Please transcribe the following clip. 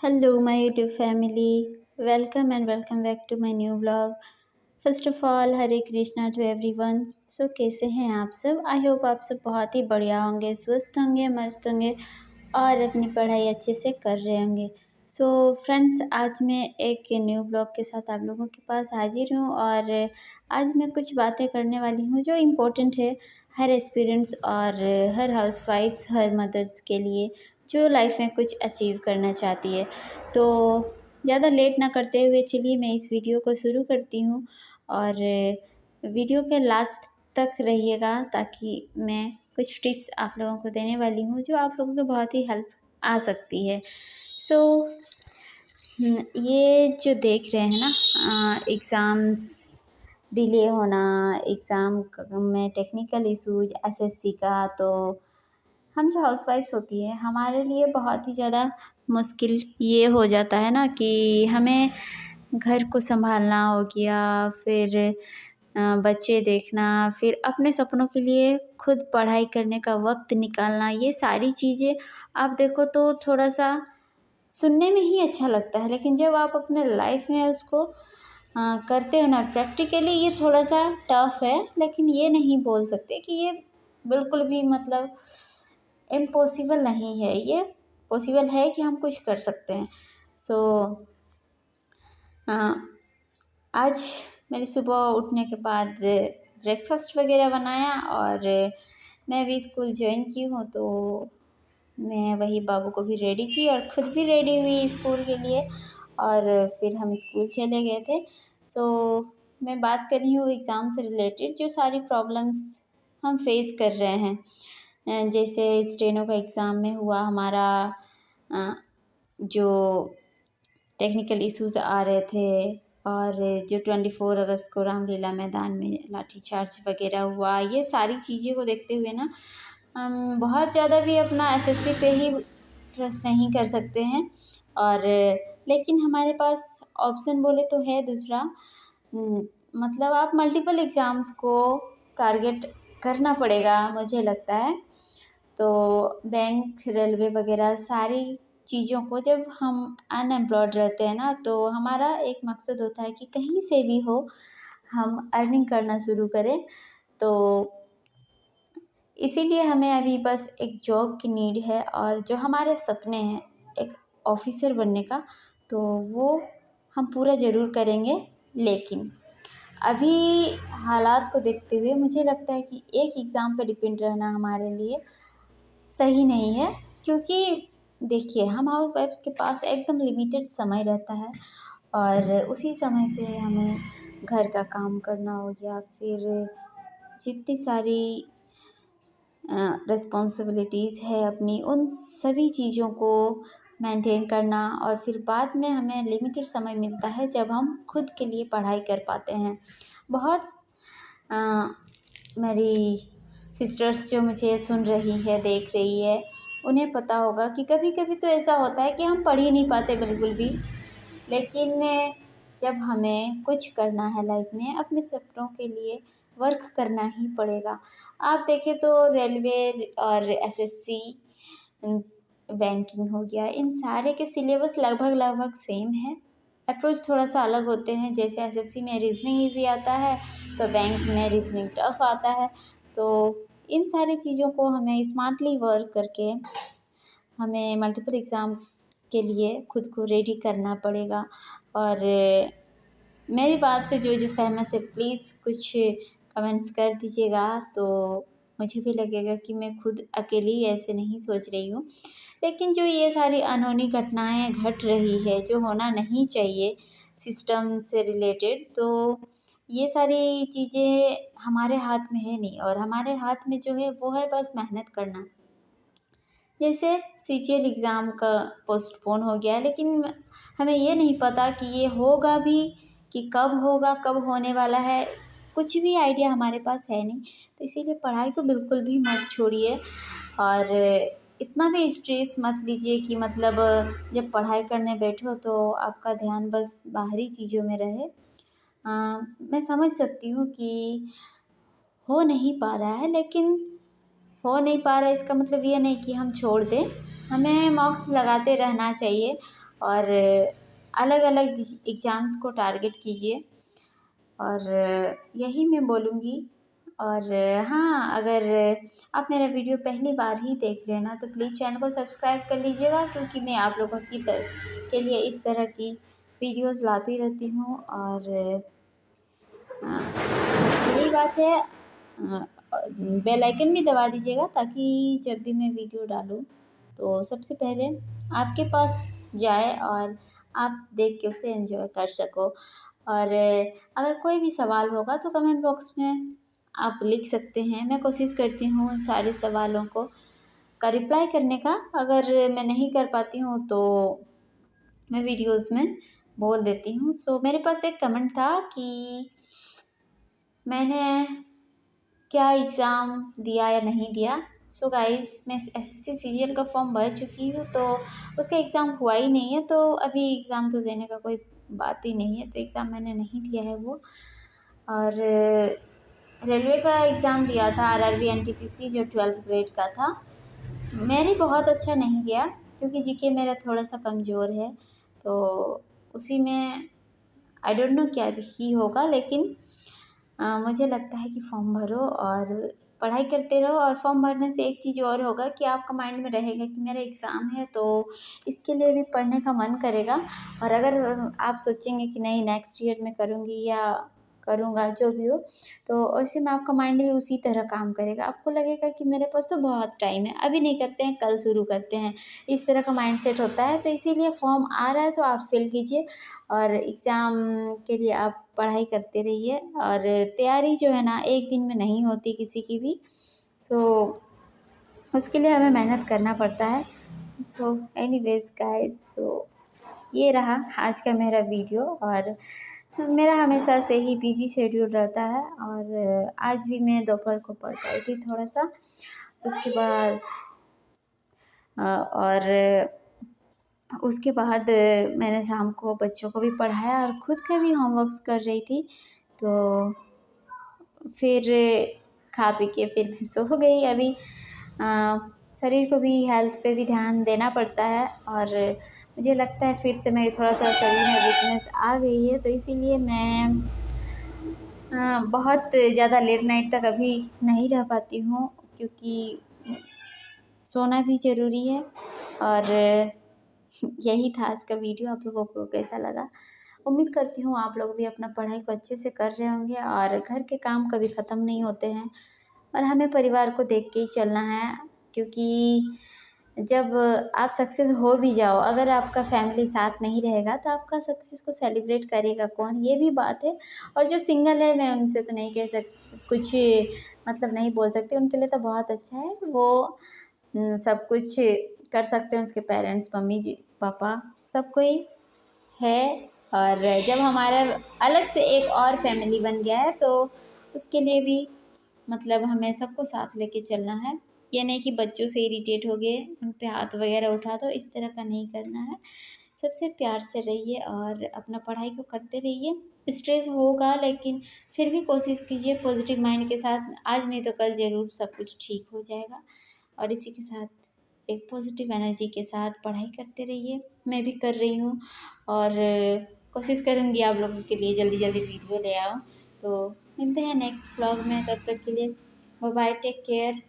Hello, my YouTube family. Welcome back to my new vlog. First of all Hare Krishna to everyone. So कैसे हैं आप सब? I hope आप सब बहुत ही बढ़िया होंगे, स्वस्थ होंगे, मस्त होंगे और अपनी पढ़ाई अच्छे से कर रहे होंगे। सो फ्रेंड्स, आज मैं एक न्यू ब्लॉग के साथ आप लोगों के पास हाजिर हूँ और आज मैं कुछ बातें करने वाली हूँ जो इम्पोर्टेंट है हर एस्पिरेंट्स और हर हाउस वाइफ्स, हर मदर्स के लिए जो लाइफ में कुछ अचीव करना चाहती है। तो ज़्यादा लेट ना करते हुए चलिए मैं इस वीडियो को शुरू करती हूँ और वीडियो के लास्ट तक रहिएगा ताकि मैं कुछ टिप्स आप लोगों को देने वाली हूँ जो आप लोगों को बहुत ही हेल्प आ सकती है। सो ये जो देख रहे हैं ना, एग्ज़ाम्स डिले होना, एग्ज़ाम में टेक्निकल इशूज एसएससी का, तो हम जो हाउसवाइफ्स होती है हमारे लिए बहुत ही ज़्यादा मुश्किल ये हो जाता है ना कि हमें घर को संभालना हो गया, फिर बच्चे देखना, फिर अपने सपनों के लिए खुद पढ़ाई करने का वक्त निकालना, ये सारी चीज़ें आप देखो तो थोड़ा सा सुनने में ही अच्छा लगता है, लेकिन जब आप अपने लाइफ में उसको करते हो ना प्रैक्टिकली, ये थोड़ा सा टफ है। लेकिन ये नहीं बोल सकते कि ये बिल्कुल भी मतलब इम्पॉसिबल नहीं है, ये पॉसिबल है कि हम कुछ कर सकते हैं। सो आज मेरी सुबह उठने के बाद ब्रेकफास्ट वगैरह बनाया और मैं भी स्कूल ज्वाइन की हूँ, तो मैं वही बाबू को भी रेडी की और ख़ुद भी रेडी हुई स्कूल के लिए और फिर हम स्कूल चले गए थे। सो मैं बात कर रही हूँ एग्ज़ाम से रिलेटेड जो सारी प्रॉब्लम्स हम फेस कर रहे हैं। जैसे स्टेनो का एग्ज़ाम में हुआ हमारा, जो टेक्निकल इश्यूज़ आ रहे थे और जो 24 अगस्त को रामलीला मैदान में लाठीचार्ज वगैरह हुआ, ये सारी चीज़ें को देखते हुए ना हम बहुत ज़्यादा भी अपना एसएससी पे ही ट्रस्ट नहीं कर सकते हैं। और लेकिन हमारे पास ऑप्शन बोले तो है दूसरा, मतलब आप मल्टीपल एग्ज़ाम्स को टारगेट करना पड़ेगा मुझे लगता है। तो बैंक, रेलवे वगैरह सारी चीज़ों को जब हम अनएम्प्लॉयड रहते हैं ना, तो हमारा एक मकसद होता है कि कहीं से भी हो हम अर्निंग करना शुरू करें। तो इसीलिए हमें अभी बस एक जॉब की नीड है और जो हमारे सपने हैं एक ऑफिसर बनने का, तो वो हम पूरा ज़रूर करेंगे। लेकिन अभी हालात को देखते हुए मुझे लगता है कि एक एग्ज़ाम पर डिपेंड रहना हमारे लिए सही नहीं है, क्योंकि देखिए हम हाउस वाइफ्स के पास एकदम लिमिटेड समय रहता है और उसी समय पे हमें घर का काम करना हो गया, फिर जितनी सारी रिस्पॉन्सिबिलिटीज़ है अपनी, उन सभी चीज़ों को मेंटेन करना, और फिर बाद में हमें लिमिटेड समय मिलता है जब हम खुद के लिए पढ़ाई कर पाते हैं। बहुत मेरी सिस्टर्स जो मुझे सुन रही है, देख रही है, उन्हें पता होगा कि कभी कभी तो ऐसा होता है कि हम पढ़ ही नहीं पाते बिल्कुल भी। लेकिन जब हमें कुछ करना है लाइफ में, अपने सपनों के लिए वर्क करना ही पड़ेगा। आप देखें तो रेलवे और एसएससी, बैंकिंग हो गया, इन सारे के सिलेबस लगभग लगभग सेम है। अप्रोच थोड़ा सा अलग होते हैं, जैसे एसएससी में रीजनिंग इजी आता है तो बैंक में रीजनिंग टफ आता है। तो इन सारी चीज़ों को हमें स्मार्टली वर्क करके हमें मल्टीपल एग्ज़ाम के लिए खुद को रेडी करना पड़ेगा। और मेरी बात से जो जो सहमत है प्लीज़ कुछ कमेंट्स कर दीजिएगा, तो मुझे भी लगेगा कि मैं खुद अकेली ऐसे नहीं सोच रही हूँ। लेकिन जो ये सारी अनहोनी घटनाएं घट रही है, जो होना नहीं चाहिए सिस्टम से रिलेटेड, तो ये सारी चीज़ें हमारे हाथ में है नहीं, और हमारे हाथ में जो है वो है बस मेहनत करना। जैसे सीजीएल एग्ज़ाम का पोस्टपोन हो गया, लेकिन हमें ये नहीं पता कि ये होगा भी कि कब होगा, कब होने वाला है, कुछ भी आइडिया हमारे पास है नहीं। तो इसीलिए पढ़ाई को बिल्कुल भी मत छोड़िए और इतना भी स्ट्रेस मत लीजिए कि मतलब जब पढ़ाई करने बैठो तो आपका ध्यान बस बाहरी चीज़ों में रहे। मैं समझ सकती हूँ कि हो नहीं पा रहा है, लेकिन हो नहीं पा रहा है इसका मतलब ये नहीं कि हम छोड़ दें, हमें मॉक्स लगाते रहना चाहिए और अलग अलग एग्ज़ाम्स को टारगेट कीजिए, और यही मैं बोलूँगी। और हाँ, अगर आप मेरा वीडियो पहली बार ही देख रहे हैं ना, तो प्लीज़ चैनल को सब्सक्राइब कर लीजिएगा, क्योंकि मैं आप लोगों के लिए इस तरह की वीडियोस लाती रहती हूँ। और यही बात है, बेल आइकन भी दबा दीजिएगा, ताकि जब भी मैं वीडियो डालूँ तो सबसे पहले आपके पास जाए और आप देख के उसे एंजॉय कर सको। और अगर कोई भी सवाल होगा तो कमेंट बॉक्स में आप लिख सकते हैं। मैं कोशिश करती हूँ उन सारे सवालों का रिप्लाई करने का। अगर मैं नहीं कर पाती हूँ तो मैं वीडियोस में बोल देती हूँ। सो मेरे पास एक कमेंट था कि मैंने क्या एग्ज़ाम दिया या नहीं दिया। सो गाइज़, मैं एसएससी सीजीएल का फॉर्म भर चुकी हूँ, तो उसका एग्ज़ाम हुआ ही नहीं है, तो अभी एग्ज़ाम तो देने का कोई बात ही नहीं है, तो एग्ज़ाम मैंने नहीं दिया है वो। और रेलवे का एग्ज़ाम दिया था, आरआरबी एनटीपीसी, जो 12th ग्रेड का था। मेरी बहुत अच्छा नहीं गया, क्योंकि जीके मेरा थोड़ा सा कमज़ोर है, तो उसी में आई डोंट नो क्या ही होगा। लेकिन मुझे लगता है कि फॉर्म भरो और पढ़ाई करते रहो। और फॉर्म भरने से एक चीज़ और होगा कि आपका माइंड में रहेगा कि मेरा एग्ज़ाम है, तो इसके लिए भी पढ़ने का मन करेगा। और अगर आप सोचेंगे कि नहीं, नेक्स्ट ईयर में करूँगी या करूँगा, जो भी हो, तो ऐसे में आपका माइंड भी उसी तरह काम करेगा। आपको लगेगा कि मेरे पास तो बहुत टाइम है, अभी नहीं करते हैं, कल शुरू करते हैं, इस तरह का माइंड सेट होता है। तो इसीलिए फॉर्म आ रहा है तो आप फिल कीजिए, और एग्ज़ाम के लिए आप पढ़ाई करते रहिए। और तैयारी जो है ना, एक दिन में नहीं होती किसी की भी। सो उसके लिए हमें मेहनत करना पड़ता है। सो एनीवेज़ गाइस, तो ये रहा आज का मेरा वीडियो। और मेरा हमेशा से ही बिजी शेड्यूल रहता है, और आज भी मैं दोपहर को पढ़ पाई थी थोड़ा सा। उसके बाद उसके बाद मैंने शाम को बच्चों को भी पढ़ाया और ख़ुद का भी होमवर्क्स कर रही थी। तो फिर खा पी के फिर मैं सो गई। अभी शरीर को भी, हेल्थ पे भी ध्यान देना पड़ता है, और मुझे लगता है फिर से मेरे थोड़ा शरीर में वीकनेस आ गई है, तो इसीलिए मैं बहुत ज़्यादा लेट नाइट तक अभी नहीं रह पाती हूँ, क्योंकि सोना भी ज़रूरी है। और यही था आज का वीडियो। आप लोगों को कैसा लगा? उम्मीद करती हूँ आप लोग भी अपना पढ़ाई को अच्छे से कर रहे होंगे, और घर के काम कभी ख़त्म नहीं होते हैं, और हमें परिवार को देख के ही चलना है। क्योंकि जब आप सक्सेस हो भी जाओ, अगर आपका फैमिली साथ नहीं रहेगा तो आपका सक्सेस को सेलिब्रेट करेगा कौन? ये भी बात है। और जो सिंगल है, मैं उनसे तो नहीं कह सकती कुछ, मतलब नहीं बोल सकती, उनके लिए तो बहुत अच्छा है। वो सब कुछ कर सकते हैं, उसके पेरेंट्स, मम्मी जी, पापा, सब कोई है। और जब हमारा अलग से एक और फैमिली बन गया है, तो उसके लिए भी मतलब हमें सबको साथ लेके चलना है। ये नहीं कि बच्चों से इरिटेट हो गए, उन पे हाथ वगैरह उठा दो, इस तरह का नहीं करना है। सबसे प्यार से रहिए और अपना पढ़ाई को करते रहिए। स्ट्रेस होगा, लेकिन फिर भी कोशिश कीजिए पॉजिटिव माइंड के साथ। आज नहीं तो कल ज़रूर सब कुछ ठीक हो जाएगा। और इसी के साथ एक पॉजिटिव एनर्जी के साथ पढ़ाई करते रहिए। मैं भी कर रही हूँ, और कोशिश करूँगी आप लोगों के लिए जल्दी जल्दी वीडियो ले आऊँ। तो मिलते हैं नेक्स्ट व्लॉग में, तब तक के लिए बाय बाय, टेक केयर।